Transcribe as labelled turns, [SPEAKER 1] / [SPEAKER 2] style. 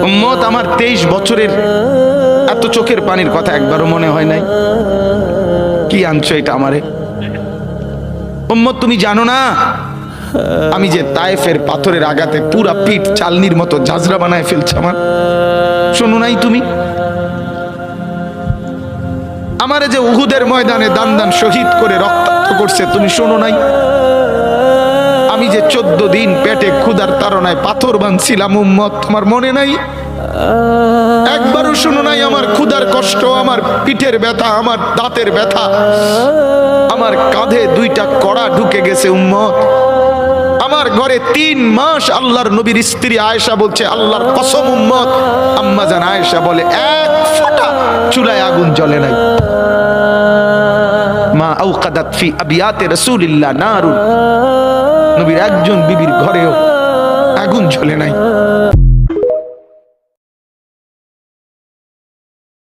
[SPEAKER 1] উম্মত আমার 23 বছরের এত চোখের পানির কথা একবারও মনে হয় নাই? কি আনছো এটা আমারে? উম্মত তুমি জানো না আমি যে তায়েফের পাথরের আঘাতে পুরা পিঠ চালনির মতো ঝাঁঝরা বানায় ফেলছে আমার? শোনো নাই তুমি? আমারে যে উহুদের ময়দানে দান দান শহীদ করে রক্তাক্ত করছে, তুমি শোনো নাই? আমি যে 14 দিন পেটে ক্ষুধার তাড়নায় পাথর বাঁধছিলাম, উম্মত তোমার মনে নাই? একবারও শোনো নাই আমার ক্ষুধার কষ্ট, আমার পিঠের ব্যথা, আমার দাঁতের ব্যথা, আমার কাঁধে 2টা কড়া ঢুকে গেছে উম্মত। আমার ঘরে 3 মাস আল্লাহর নবীর স্ত্রী আয়েশা বলছে, আল্লাহর কসম উম্মত, আম্মা জান আয়েশা বলে, এক ফোঁটা চুলায় আগুন জ্বলে নাই। মা আওকাদাত ফি আবিয়াতে রাসূলিল্লাহ নারুন, নবীর একজন বিবির ঘরেও আগুন জ্বলে নাই।